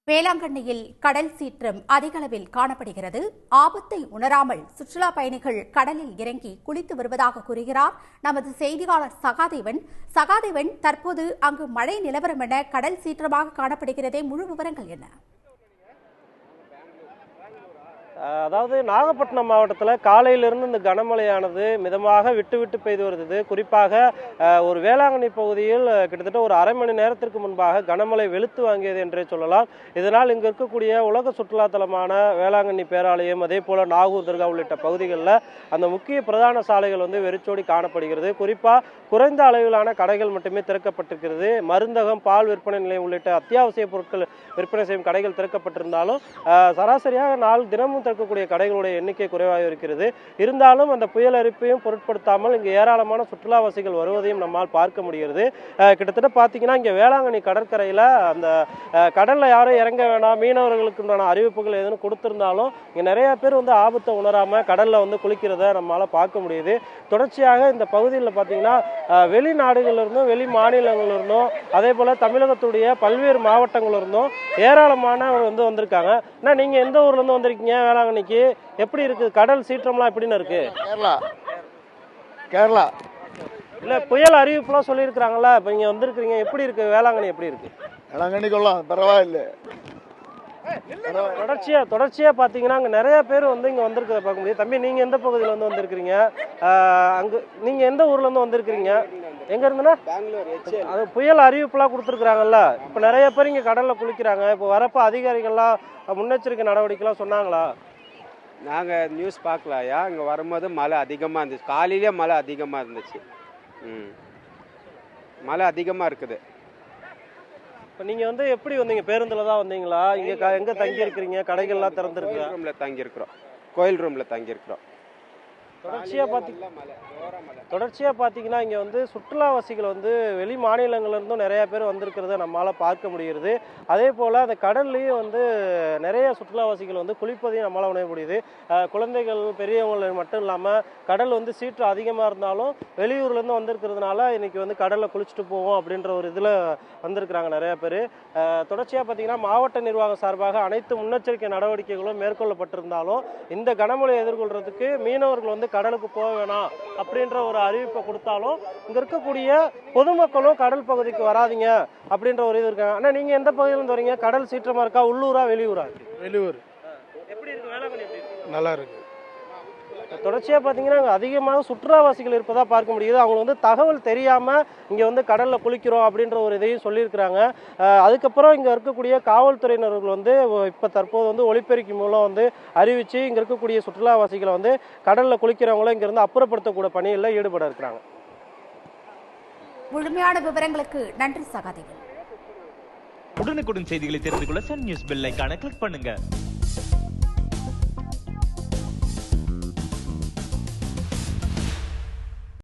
வேளாங்கண்ணியில் கடல் சீற்றம் அதிக அளவில் காணப்படுகிறது. ஆபத்தை உணராமல் சுற்றுலா பயணிகள் கடலில் இறங்கி குளித்து வருவதாக கூறுகிறார் நமது செய்தியாளர் சகாதேவன். சகாதேவன், தற்போது அங்கு மழை நிலவரம் என, கடல் சீற்றமாக காணப்படுகிறதே, முழு விவரங்கள் என்ன? அதாவது நாகப்பட்டினம் மாவட்டத்தில் காலையிலிருந்து இந்த கனமழையானது மிதமாக விட்டு விட்டு பெய்து வருது. குறிப்பாக ஒரு வேளாங்கண்ணி பகுதியில் கிட்டத்தட்ட ஒரு அரை மணி நேரத்திற்கு முன்பாக கனமழை வெளுத்து வாங்கியது என்றே சொல்லலாம். இதனால் இங்கு இருக்கக்கூடிய உலக சுற்றுலாத்தலமான வேளாங்கண்ணி பேராலயம், அதே போல நாகூர் தர்கா உள்ளிட்ட பகுதிகளில் அந்த முக்கிய பிரதான சாலைகள் வெறிச்சோடி காணப்படுகிறது. குறிப்பாக குறைந்த அளவிலான கடைகள் மட்டுமே திறக்கப்பட்டிருக்கிறது. மருந்தகம், பால் விற்பனை நிலையம் உள்ளிட்ட அத்தியாவசிய பொருட்கள் விற்பனை செய்யும் கடைகள் திறக்கப்பட்டிருந்தாலும் சராசரியாக தினமும் திறக்கக்கூடிய கடைகளுடைய எண்ணிக்கை குறைவாக இருக்கிறது. இருந்தாலும் அந்த புயல் அறிப்பையும் பொருட்படுத்தாமல் இங்கு ஏராளமான சுற்றுலாவாசிகள் வருவதையும் நம்மால் பார்க்க முடிகிறது. கிட்டத்தட்ட பார்த்தீங்கன்னா இங்கே வேளாங்கண்ணி கடற்கரையில் அந்த கடலில் யாரும் இறங்க வேணாம், மீனவர்களுக்குண்டான அறிவிப்புகள் எதுவும் கொடுத்திருந்தாலும் இங்கே நிறைய பேர் ஆபத்தை உணராமல் கடலில் குளிக்கிறத நம்மளால் பார்க்க முடியுது. தொடர்ச்சியாக இந்த பகுதியில் பார்த்தீங்கன்னா வெளிநாடுகளிலிருந்தும் வெளி மாநிலங்களிலிருந்தும் அதே போல தமிழகத்துடைய பல்வேறு மாவட்டங்களிலிருந்தும் ஏராளமானவர் வந்திருக்காங்க. ஏன்னா நீங்க எந்த ஊர்ல இருந்து வந்திருக்கீங்க? வேளாங்கண்ணிக்கு எப்படி இருக்கு? கடல் சீற்றம்லாம் எப்படின்னு இருக்கு? கேரளா இல்ல புயல் அறிவிப்புலாம் சொல்லியிருக்கிறாங்களா? இப்ப நீங்க வந்திருக்கீங்க, எப்படி இருக்கு வேளாங்கண்ணி? எப்படி இருக்கு வேளாங்கண்ணி? கொள்ளலாம், பரவாயில்லை. தொடர்ச்சியா பாத்தீங்கன்னா அங்க நிறைய பேர் இங்க வந்திருக்கிறத பார்க்க முடியும். தம்பி, நீங்க எந்த பகுதியில வந்திருக்கிறீங்க? அங்க நீங்க எந்த ஊர்ல இருந்து வந்திருக்கிறீங்க? எங்க இருந்துன்னா? அது புயல் அறிவிப்புலாம் கொடுத்துருக்காங்கல்ல, இப்ப நிறைய பேர் இங்க கடல்ல குளிக்கிறாங்க. இப்போ வரப்ப அதிகாரிகள்லாம் முன்னெச்சரிக்கை நடவடிக்கைலாம் சொன்னாங்களா? நாங்கள் நியூஸ் பார்க்கலையா, இங்கே வரும்போது மழை அதிகமாக இருந்துச்சு. காலையிலே மழை அதிகமாக இருந்துச்சு. மழை அதிகமாக இருக்குது. இப்போ நீங்கள் எப்படி வந்தீங்க? பேருந்தில் தான் வந்தீங்களா? இங்கே எங்கே தங்கி இருக்கிறீங்க? கடைகள்லாம் திறந்துருக்கு? ரூமில் தங்கியிருக்கிறோம். கோயில் ரூமில் தங்கியிருக்கிறோம். தொடர்ச்சியாக பார்த்தீங்கன்னா இங்கே சுற்றுலாவாசிகள் வெளி மாநிலங்கள்லேருந்தும் நிறைய பேர் வந்திருக்கிறத நம்மளால் பார்க்க முடிகிறது. அதே போல் அந்த கடல்லையும் நிறைய சுற்றுலாவாசிகள் குளிப்பதையும் நம்மளால் உணர முடியுது. குழந்தைகள், பெரியவங்க மட்டும் இல்லாமல் கடல் சீற்று அதிகமாக இருந்தாலும் வெளியூர்லேருந்து வந்திருக்கிறதுனால இன்னைக்கு கடலில் குளிச்சுட்டு போவோம் அப்படின்ற ஒரு இதில் வந்திருக்கிறாங்க நிறைய பேர். தொடர்ச்சியாக பார்த்தீங்கன்னா மாவட்ட நிர்வாகம் சார்பாக அனைத்து முன்னெச்சரிக்கை நடவடிக்கைகளும் மேற்கொள்ளப்பட்டிருந்தாலும் இந்த கனமழை எதிர்கொள்றதுக்கு மீனவர்கள் கடலுக்கு போக வேணாம் அப்படின்ற ஒரு அறிவிப்பை கொடுத்தாலும் இங்க இருக்கக்கூடிய பொதுமக்களும் கடல் பகுதிக்கு வராதிங்க அப்படின்ற ஒரு இது இருக்காங்க. ஆனா நீங்க எந்த பகுதியில இருந்து வரீங்க? கடல் சீற்றமா இருக்கா? உள்ளூரா வெளியூரா? வெளியூர். எப்படி இருக்கு வேளாங்கண்ணி? எப்படி இருக்கு? நல்லா இருக்கு. தொடர்ச்சியாக பார்த்தீங்கன்னா அதிகமாக சுற்றுலாவாசிகள் இருப்பதா பார்க்க முடியுது. அவங்க தகவல் தெரியாமல் இங்கே கடலில் குளிக்கிறோம் அப்படின்ற ஒரு இதையும் சொல்லியிருக்கிறாங்க. அதுக்கப்புறம் இங்கே இருக்கக்கூடிய காவல்துறையினர்கள் இப்போ தற்போது ஒலிபெருக்கி மூலம் அறிவித்து இங்கே இருக்கக்கூடிய சுற்றுலாவாசிகளை கடலில் குளிக்கிறவங்களும் இங்கேருந்து அப்புறப்படுத்தக்கூடிய பணியில் ஈடுபட இருக்கிறாங்க. முழுமையான விவரங்களுக்கு நன்றி சகாதேவன். உடனுக்குடன் செய்திகளை தெரிந்து கொள்ள சன் நியூஸ் பெல் ஐகானை கிளிக் பண்ணுங்க.